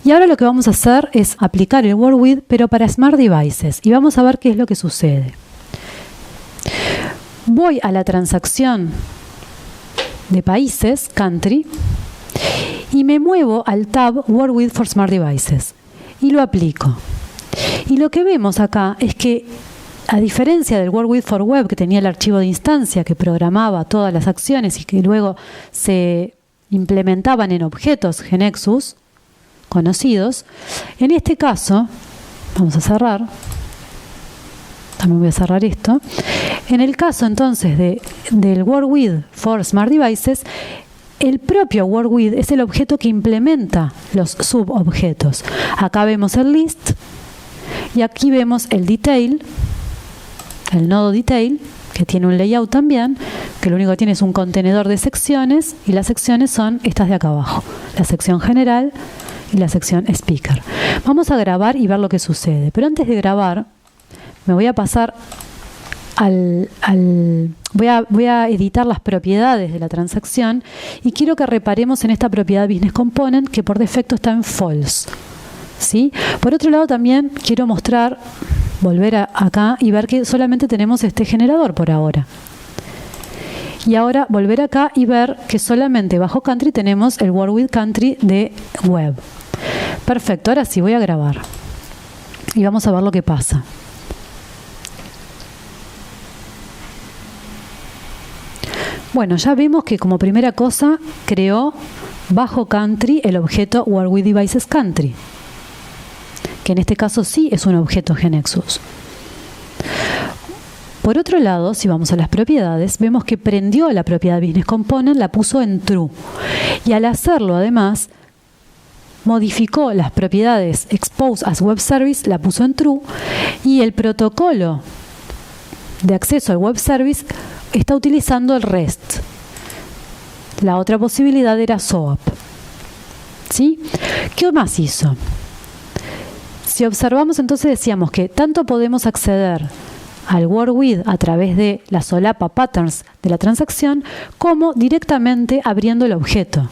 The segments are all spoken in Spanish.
Y ahora lo que vamos a hacer es aplicar el Work With, pero para Smart Devices. Y vamos a ver qué es lo que sucede. Voy a la transacción de países, country, y me muevo al tab Work With for Smart Devices. Y lo aplico. Y lo que vemos acá es que, a diferencia del Work With for Web, que tenía el archivo de instancia que programaba todas las acciones y que luego se implementaban en objetos GeneXus conocidos, en este caso, vamos a cerrar, también voy a cerrar esto, en el caso entonces del Work With for Smart Devices, el propio Work With es el objeto que implementa los subobjetos. Acá vemos el list y aquí vemos el detail, el nodo detail, que tiene un layout también, que lo único que tiene es un contenedor de secciones, y las secciones son estas de acá abajo, la sección general y la sección speaker. Vamos a grabar y ver lo que sucede, pero antes de grabar me voy a pasar voy a editar las propiedades de la transacción y quiero que reparemos en esta propiedad Business Component, que por defecto está en false, ¿sí? Por otro lado, también quiero mostrar, volver acá y ver que solamente tenemos este generador por ahora. Y ahora volver acá y ver que solamente bajo country tenemos el Work With country de web. Perfecto, ahora sí voy a grabar y vamos a ver lo que pasa. Bueno, ya vemos que como primera cosa creó bajo country el objeto Work With Devices country, que en este caso sí es un objeto GeneXus. Por otro lado, si vamos a las propiedades, vemos que prendió la propiedad Business Component, la puso en true. Y al hacerlo, además, modificó las propiedades Expose as Web Service, la puso en true, y el protocolo de acceso al Web Service está utilizando el REST. La otra posibilidad era SOAP. ¿Sí? ¿Qué más hizo? Si observamos, entonces decíamos que tanto podemos acceder al Work With a través de la solapa patterns de la transacción, como directamente abriendo el objeto.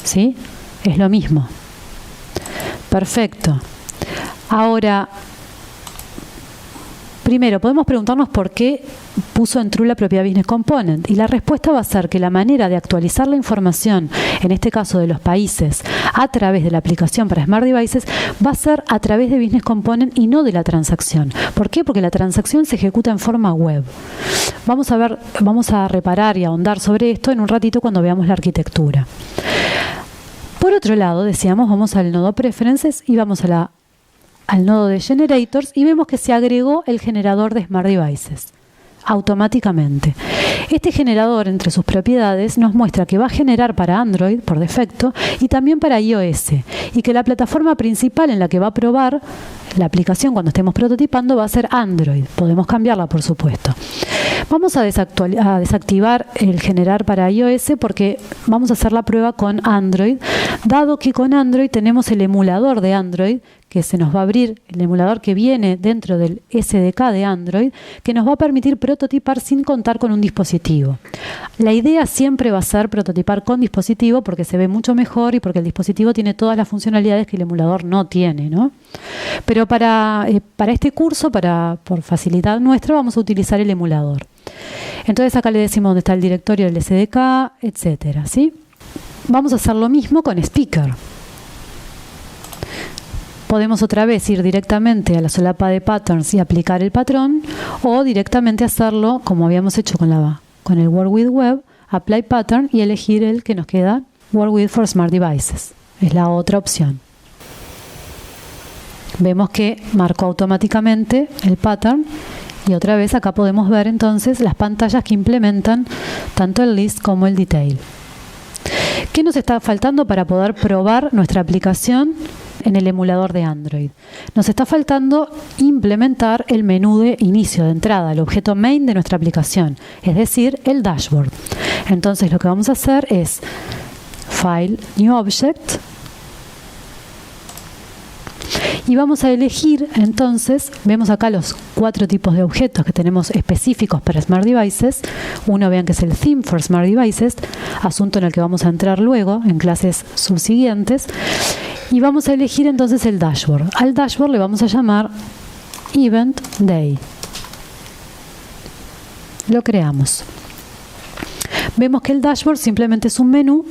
¿Sí? Es lo mismo. Perfecto. Ahora, primero, podemos preguntarnos por qué puso en true la propiedad Business Component. Y la respuesta va a ser que la manera de actualizar la información, en este caso de los países, a través de la aplicación para Smart Devices, va a ser a través de Business Component y no de la transacción. ¿Por qué? Porque la transacción se ejecuta en forma web. Vamos a reparar y ahondar sobre esto en un ratito cuando veamos la arquitectura. Por otro lado, decíamos, vamos al nodo Preferences y vamos al nodo de Generators y vemos que se agregó el generador de Smart Devices automáticamente. Este generador, entre sus propiedades, nos muestra que va a generar para Android por defecto y también para iOS, y que la plataforma principal en la que va a probar la aplicación cuando estemos prototipando va a ser Android. Podemos cambiarla, por supuesto. Vamos a desactivar el generar para iOS porque vamos a hacer la prueba con Android, dado que con Android tenemos el emulador de Android, que se nos va a abrir, el emulador que viene dentro del SDK de Android, que nos va a permitir prototipar sin contar con un dispositivo. La idea siempre va a ser prototipar con dispositivo porque se ve mucho mejor y porque el dispositivo tiene todas las funcionalidades que el emulador no tiene, ¿no? Pero para este curso, por facilidad nuestra, vamos a utilizar el emulador. Entonces acá le decimos dónde está el directorio del SDK, etcétera, ¿sí? Vamos a hacer lo mismo con Speaker. Podemos otra vez ir directamente a la solapa de patterns y aplicar el patrón, o directamente hacerlo como habíamos hecho con el Work With Web, Apply Pattern y elegir el que nos queda, Work With for Smart Devices. Es la otra opción. Vemos que marcó automáticamente el pattern y otra vez acá podemos ver entonces las pantallas que implementan tanto el list como el detail. ¿Qué nos está faltando para poder probar nuestra aplicación en el emulador de Android? Nos está faltando implementar el menú de inicio, de entrada, el objeto main de nuestra aplicación, es decir, el dashboard. Entonces lo que vamos a hacer es File, New Object, y vamos a elegir, entonces, vemos acá los 4 tipos de objetos que tenemos específicos para Smart Devices. Uno, vean que es el Theme for Smart Devices, asunto en el que vamos a entrar luego en clases subsiguientes. Y vamos a elegir entonces el dashboard. Al dashboard le vamos a llamar Event Day. Lo creamos. Vemos que el dashboard simplemente es un menú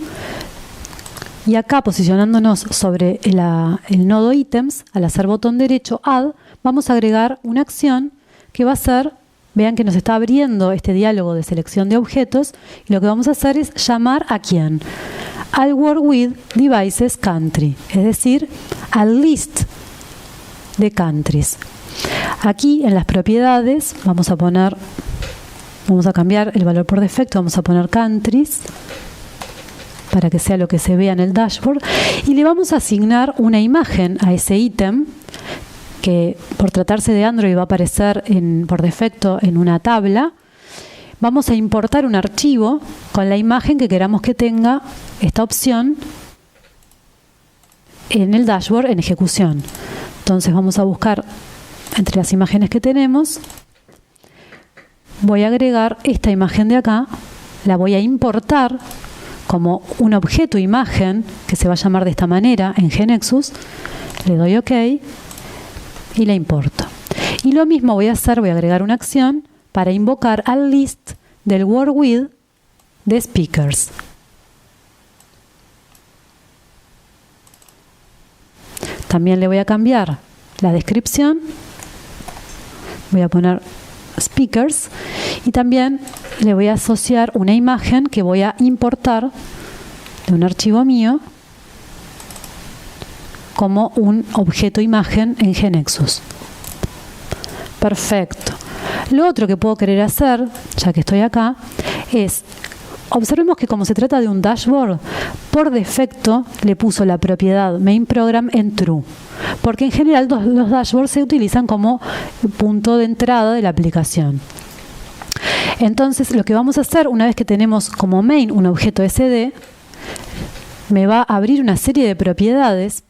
y acá posicionándonos sobre el nodo ítems, al hacer botón derecho Add, vamos a agregar una acción que va a ser, vean que nos está abriendo este diálogo de selección de objetos y lo que vamos a hacer es llamar ¿a quién? Al Work With Devices Country, es decir, al list de countries. Aquí en las propiedades vamos a cambiar el valor por defecto, vamos a poner countries para que sea lo que se vea en el dashboard y le vamos a asignar una imagen a ese ítem que por tratarse de Android va a aparecer por defecto en una tabla. Vamos a importar un archivo con la imagen que queramos que tenga esta opción en el dashboard en ejecución. Entonces vamos a buscar entre las imágenes que tenemos. Voy a agregar esta imagen de acá, la voy a importar como un objeto imagen que se va a llamar de esta manera en GNexus. Le doy OK y la importo. Y lo mismo voy a agregar una acción para invocar al list del Work With de speakers. También le voy a cambiar la descripción. Voy a poner speakers y también le voy a asociar una imagen que voy a importar de un archivo mío como un objeto imagen en GNexus. Perfecto. Lo otro que puedo querer hacer, ya que estoy acá, es, observemos que como se trata de un dashboard, por defecto le puso la propiedad MainProgram en true, porque en general los dashboards se utilizan como punto de entrada de la aplicación. Entonces lo que vamos a hacer una vez que tenemos como main un objeto SD, me va a abrir una serie de propiedades.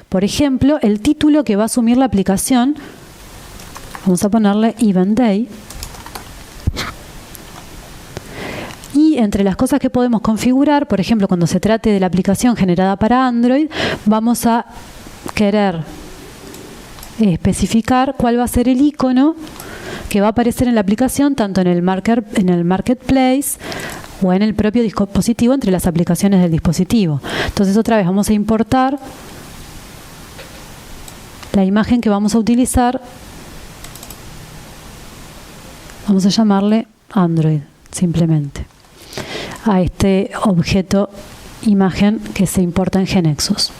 Por ejemplo, el título que va a asumir la aplicación, vamos a ponerle Event Day. Y entre las cosas que podemos configurar, por ejemplo, cuando se trate de la aplicación generada para Android, vamos a querer especificar cuál va a ser el icono que va a aparecer en la aplicación, tanto en el marketplace o en el propio dispositivo, entre las aplicaciones del dispositivo. Entonces otra vez vamos a importar la imagen que vamos a utilizar, vamos a llamarle Android simplemente, a este objeto imagen que se importa en GNexus.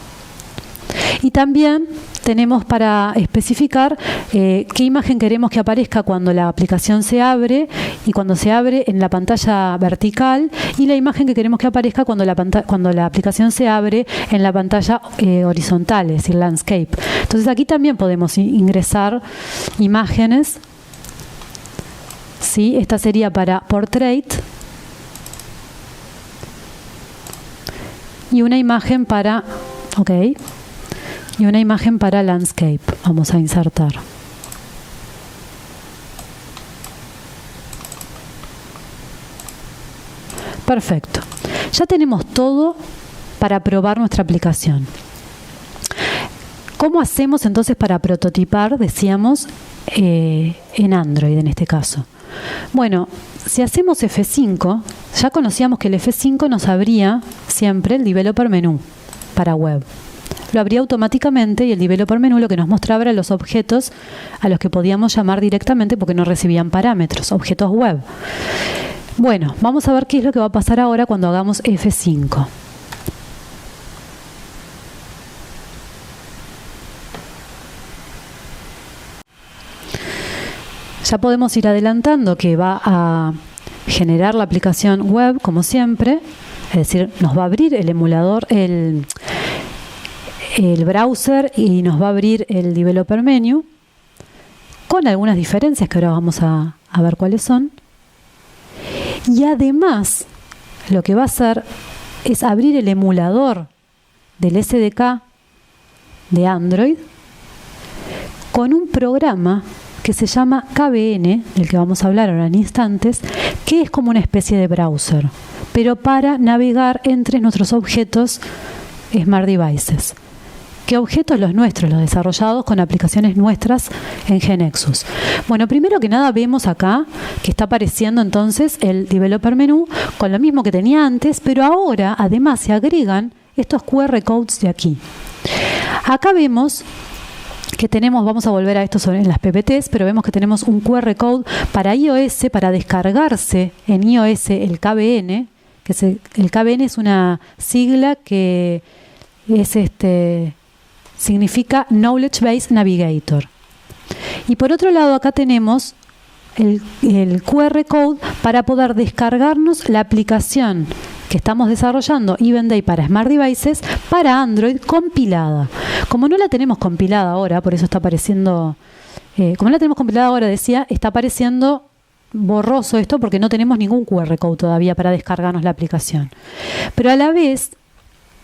Y también tenemos para especificar qué imagen queremos que aparezca cuando la aplicación se abre y cuando se abre en la pantalla vertical, y la imagen que queremos que aparezca cuando la aplicación se abre en la pantalla horizontal, es decir, landscape. Entonces aquí también podemos ingresar imágenes. ¿Sí? Esta sería para portrait y una imagen para y una imagen para landscape. Vamos a insertar. Perfecto. Ya tenemos todo para probar nuestra aplicación. ¿Cómo hacemos entonces para prototipar, decíamos, en Android en este caso? Bueno, si hacemos F5, ya conocíamos que el F5 nos abría siempre el Developer Menu para web. Lo abría automáticamente y el Developer Menu lo que nos mostraba eran los objetos a los que podíamos llamar directamente porque no recibían parámetros, objetos web. Bueno, vamos a ver qué es lo que va a pasar ahora cuando hagamos F5. Ya podemos ir adelantando que va a generar la aplicación web como siempre, es decir, nos va a abrir el emulador, el browser, y nos va a abrir el Developer Menu con algunas diferencias que ahora vamos a ver cuáles son. Y además lo que va a hacer es abrir el emulador del SDK de Android con un programa que se llama KVN, del que vamos a hablar ahora en instantes, que es como una especie de browser, pero para navegar entre nuestros objetos Smart Devices. ¿Qué objetos? Los nuestros, los desarrollados con aplicaciones nuestras en GeneXus. Bueno, primero que nada vemos acá que está apareciendo entonces el Developer Menú con lo mismo que tenía antes, pero ahora además se agregan estos QR codes de aquí. Acá vemos que tenemos, vamos a volver a esto en las PPTs, pero vemos que tenemos un QR code para iOS, para descargarse en iOS el KBN, que el KBN es una sigla que es significa Knowledge Base Navigator. Y por otro lado acá tenemos el QR code para poder descargarnos la aplicación que estamos desarrollando Eventday para Smart Devices para Android compilada. Como no la tenemos compilada ahora, por eso está apareciendo, como no la tenemos compilada ahora, decía, está apareciendo borroso esto porque no tenemos ningún QR code todavía para descargarnos la aplicación. Pero a la vez,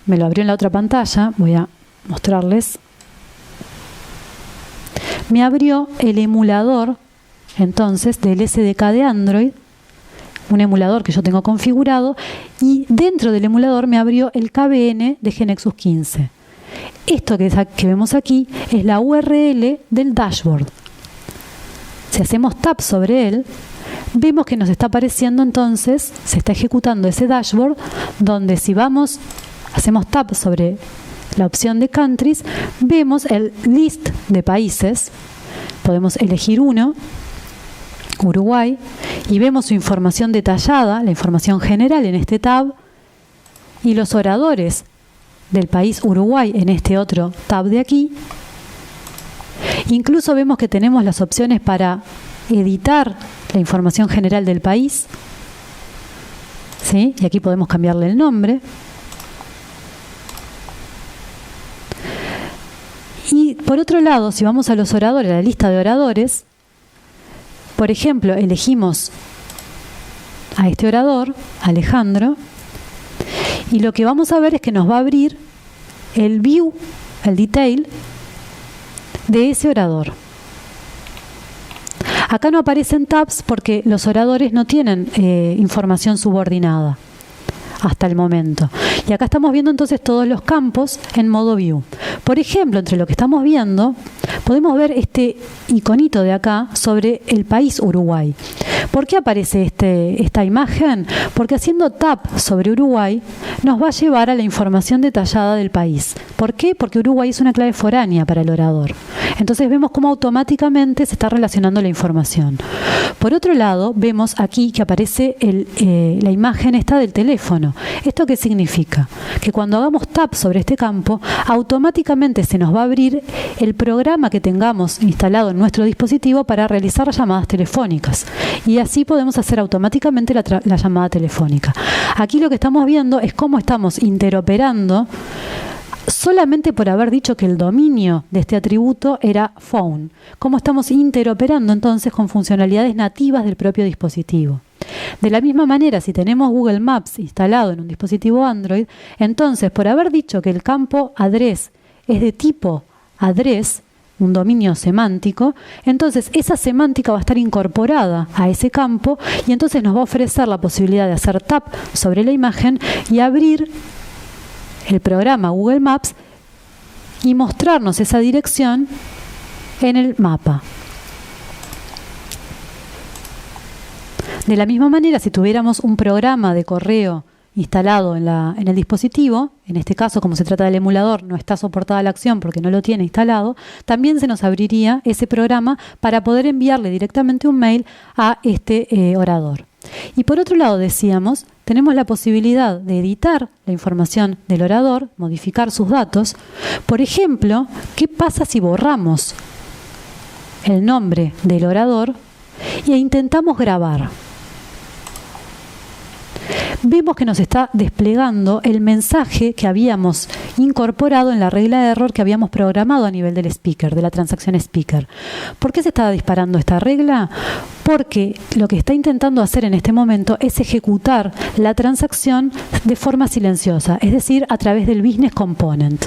me lo abrió en la otra pantalla, voy a mostrarles. Me abrió el emulador entonces del SDK de Android, un emulador que yo tengo configurado, y dentro del emulador me abrió el KBN de GeneXus 15. Esto que vemos aquí es la URL del dashboard. Si hacemos tap sobre él, vemos que nos está apareciendo entonces, se está ejecutando ese dashboard, donde si hacemos tap sobre la opción de countries, vemos el list de países, podemos elegir uno, Uruguay, y vemos su información detallada, la información general en este tab, y los oradores del país Uruguay en este otro tab de aquí. Incluso vemos que tenemos las opciones para editar la información general del país, ¿sí? Y aquí podemos cambiarle el nombre. Y por otro lado, si vamos a los oradores, a la lista de oradores, por ejemplo, elegimos a este orador, Alejandro, y lo que vamos a ver es que nos va a abrir el view, el detail de ese orador. Acá no aparecen tabs porque los oradores no tienen información subordinada hasta el momento. Y acá estamos viendo entonces todos los campos en modo view. Por ejemplo, entre lo que estamos viendo, podemos ver este iconito de acá sobre el país Uruguay. ¿Por qué aparece esta imagen? Porque haciendo tap sobre Uruguay nos va a llevar a la información detallada del país. ¿Por qué? Porque Uruguay es una clave foránea para el orador. Entonces vemos cómo automáticamente se está relacionando la información. Por otro lado, vemos aquí que aparece la imagen esta del teléfono. ¿Esto qué significa? Que cuando hagamos tap sobre este campo, automáticamente se nos va a abrir el programa que tengamos instalado en nuestro dispositivo para realizar llamadas telefónicas. Y así podemos hacer automáticamente la llamada telefónica. Aquí lo que estamos viendo es cómo estamos interoperando solamente por haber dicho que el dominio de este atributo era phone. Cómo estamos interoperando entonces con funcionalidades nativas del propio dispositivo. De la misma manera, si tenemos Google Maps instalado en un dispositivo Android, entonces por haber dicho que el campo address es de tipo address, un dominio semántico, entonces esa semántica va a estar incorporada a ese campo y entonces nos va a ofrecer la posibilidad de hacer tap sobre la imagen y abrir el programa Google Maps y mostrarnos esa dirección en el mapa. De la misma manera, si tuviéramos un programa de correo instalado en el dispositivo, en este caso, como se trata del emulador, no está soportada la acción porque no lo tiene instalado, también se nos abriría ese programa para poder enviarle directamente un mail a este orador. Y por otro lado, decíamos, tenemos la posibilidad de editar la información del orador, modificar sus datos. Por ejemplo, ¿qué pasa si borramos el nombre del orador e intentamos grabar? Vemos que nos está desplegando el mensaje que habíamos incorporado en la regla de error que habíamos programado a nivel del speaker, de la transacción speaker. ¿Por qué se está disparando esta regla? Porque lo que está intentando hacer en este momento es ejecutar la transacción de forma silenciosa, es decir, a través del business component.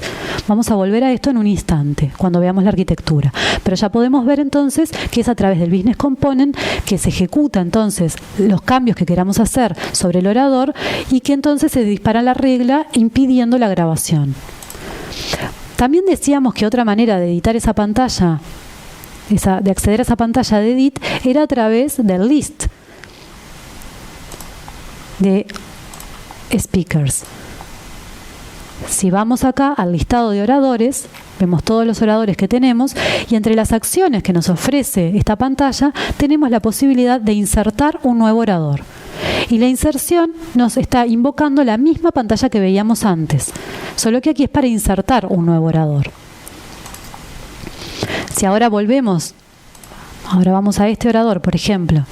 Vamos a volver a esto en un instante, cuando veamos la arquitectura. Pero ya podemos ver entonces que es a través del business component que se ejecuta entonces los cambios que queramos hacer sobre el orador y que entonces se dispara la regla impidiendo la grabación. También decíamos que otra manera de editar esa pantalla, de acceder a esa pantalla de edit, era a través del list de speakers. Si vamos acá al listado de oradores, vemos todos los oradores que tenemos y entre las acciones que nos ofrece esta pantalla tenemos la posibilidad de insertar un nuevo orador. Y la inserción nos está invocando la misma pantalla que veíamos antes, solo que aquí es para insertar un nuevo orador. Si ahora volvemos, ahora vamos a este orador, por ejemplo.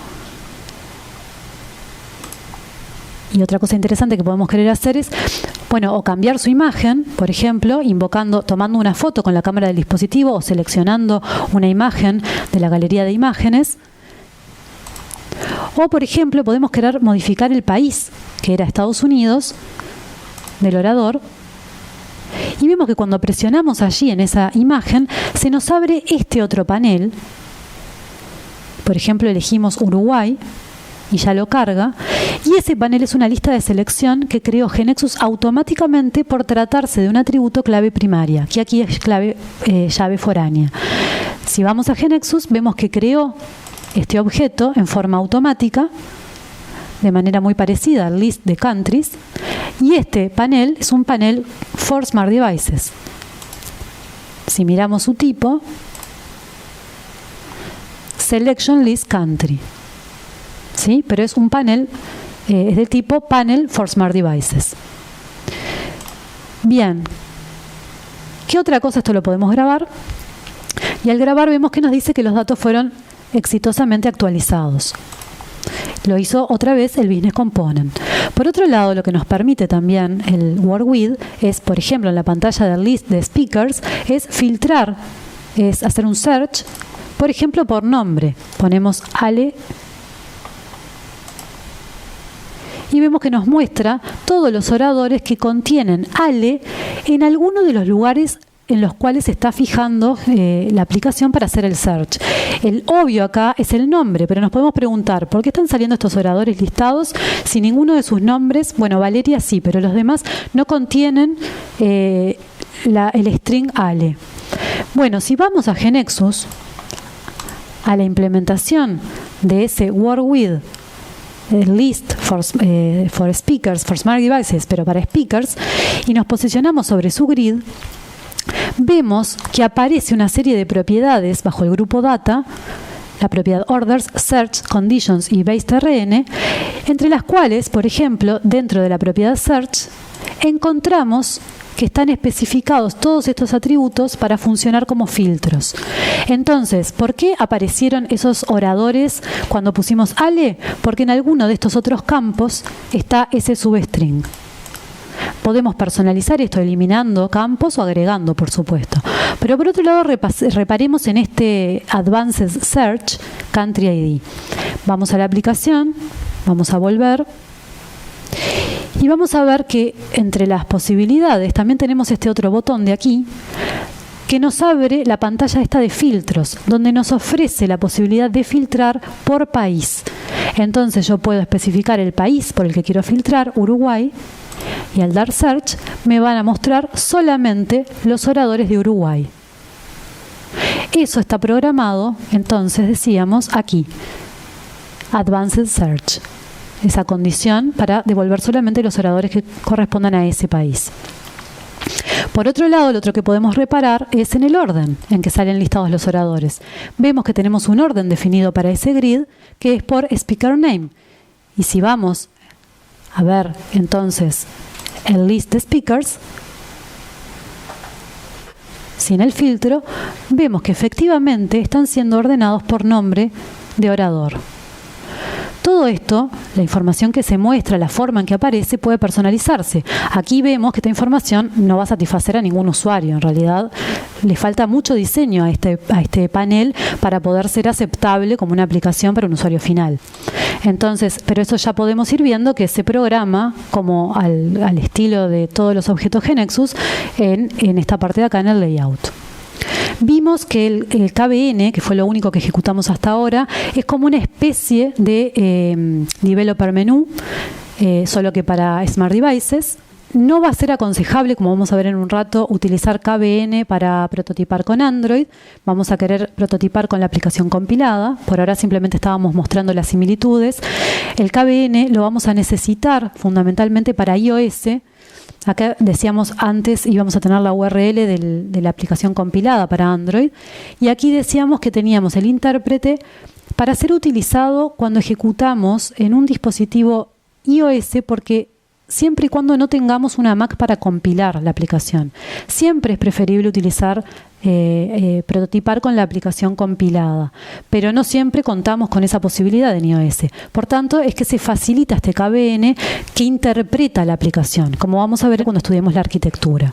Y otra cosa interesante que podemos querer hacer es, bueno, o cambiar su imagen, por ejemplo, tomando una foto con la cámara del dispositivo o seleccionando una imagen de la galería de imágenes. O, por ejemplo, podemos querer modificar el país, que era Estados Unidos, del orador. Y vemos que cuando presionamos allí en esa imagen, se nos abre este otro panel. Por ejemplo, elegimos Uruguay y ya lo carga. Y ese panel es una lista de selección que creó GeneXus automáticamente por tratarse de un atributo clave primaria, que aquí es llave foránea. Si vamos a GeneXus, vemos que creó este objeto en forma automática, de manera muy parecida al list de countries, y este panel es un panel for Smart Devices. Si miramos su tipo, Selection List Country, ¿sí? Pero es un panel, es del tipo Panel for Smart Devices. Bien, ¿qué otra cosa? Esto lo podemos grabar, y al grabar vemos que nos dice que los datos fueron exitosamente actualizados. Lo hizo otra vez el Business Component. Por otro lado, lo que nos permite también el WorkWith es, por ejemplo, en la pantalla del list de speakers, es filtrar, es hacer un search, por ejemplo, por nombre. Ponemos Ale y vemos que nos muestra todos los oradores que contienen Ale en alguno de los lugares en los cuales se está fijando la aplicación para hacer el search. El obvio acá es el nombre, pero nos podemos preguntar, ¿por qué están saliendo estos oradores listados si ninguno de sus nombres, bueno, Valeria sí, pero los demás no contienen el string Ale? Bueno, si vamos a GeneXus, a la implementación de ese WorkWith list for speakers, for smart devices, pero para speakers, y nos posicionamos sobre su grid, vemos que aparece una serie de propiedades bajo el grupo Data, la propiedad Orders, Search, Conditions y BaseTRN, entre las cuales, por ejemplo, dentro de la propiedad Search, encontramos que están especificados todos estos atributos para funcionar como filtros. Entonces, ¿por qué aparecieron esos oradores cuando pusimos Ale? Porque en alguno de estos otros campos está ese substring. Podemos personalizar esto eliminando campos o agregando, por supuesto. Pero por otro lado, reparemos en este Advanced Search Country ID. Vamos a la aplicación, vamos a volver y vamos a ver que entre las posibilidades también tenemos este otro botón de aquí que nos abre la pantalla esta de filtros, donde nos ofrece la posibilidad de filtrar por país. Entonces yo puedo especificar el país por el que quiero filtrar, Uruguay, y al dar Search me van a mostrar solamente los oradores de Uruguay. Eso está programado, entonces decíamos aquí, Advanced Search, esa condición para devolver solamente los oradores que correspondan a ese país. Por otro lado, lo otro que podemos reparar es en el orden en que salen listados los oradores. Vemos que tenemos un orden definido para ese grid que es por Speaker Name. Y si vamos a ver entonces el list de speakers, sin el filtro, vemos que efectivamente están siendo ordenados por nombre de orador. Todo esto, la información que se muestra, la forma en que aparece, puede personalizarse. Aquí vemos que esta información no va a satisfacer a ningún usuario. En realidad, le falta mucho diseño a este panel para poder ser aceptable como una aplicación para un usuario final. Entonces, pero eso ya podemos ir viendo que se programa como al estilo de todos los objetos GeneXus en esta parte de acá en el layout. Vimos que el KBN, que fue lo único que ejecutamos hasta ahora, es como una especie de developer menú, solo que para Smart Devices, No va a ser aconsejable, como vamos a ver en un rato, utilizar KVN para prototipar con Android. Vamos a querer prototipar con la aplicación compilada. Por ahora simplemente estábamos mostrando las similitudes. El KVN lo vamos a necesitar fundamentalmente para iOS. Acá decíamos antes íbamos a tener la URL de la aplicación compilada para Android. Y aquí decíamos que teníamos el intérprete para ser utilizado cuando ejecutamos en un dispositivo iOS, porque siempre y cuando no tengamos una Mac para compilar la aplicación. Siempre es preferible utilizar, prototipar con la aplicación compilada, pero no siempre contamos con esa posibilidad en iOS. Por tanto, es que se facilita este KVN que interpreta la aplicación, como vamos a ver cuando estudiemos la arquitectura.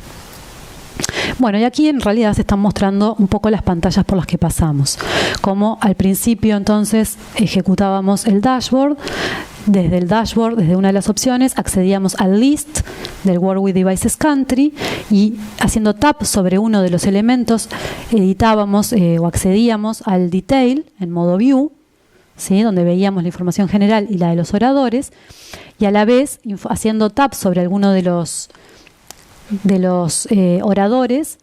Bueno, y aquí en realidad se están mostrando un poco las pantallas por las que pasamos. Como al principio entonces ejecutábamos el dashboard. Desde el dashboard, desde una de las opciones, accedíamos al list del Work with Devices Country y haciendo tap sobre uno de los elementos editábamos o accedíamos al detail en modo view, ¿sí? Donde veíamos la información general y la de los oradores, y a la vez haciendo tap sobre alguno de los oradores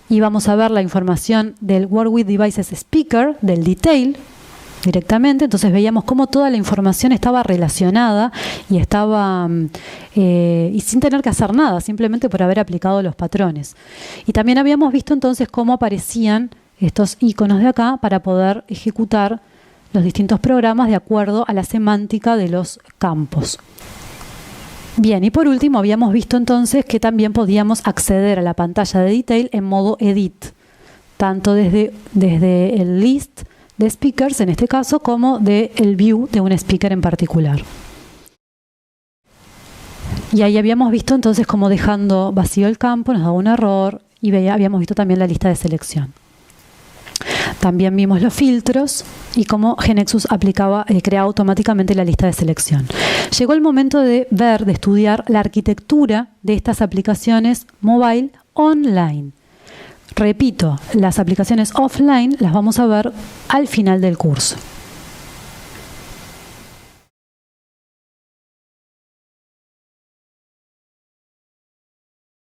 íbamos a ver la información del Work with Devices Speaker, del detail, directamente. Entonces veíamos cómo toda la información estaba relacionada y estaba y sin tener que hacer nada, simplemente por haber aplicado los patrones. Y también habíamos visto entonces cómo aparecían estos iconos de acá para poder ejecutar los distintos programas de acuerdo a la semántica de los campos. Bien, y por último habíamos visto entonces que también podíamos acceder a la pantalla de detail en modo edit, tanto desde el list de speakers, en este caso, como del view de un speaker en particular. Y ahí habíamos visto entonces cómo dejando vacío el campo nos daba un error y habíamos visto también la lista de selección. También vimos los filtros y cómo GeneXus creaba automáticamente la lista de selección. Llegó el momento de estudiar la arquitectura de estas aplicaciones mobile online. Repito, las aplicaciones offline las vamos a ver al final del curso.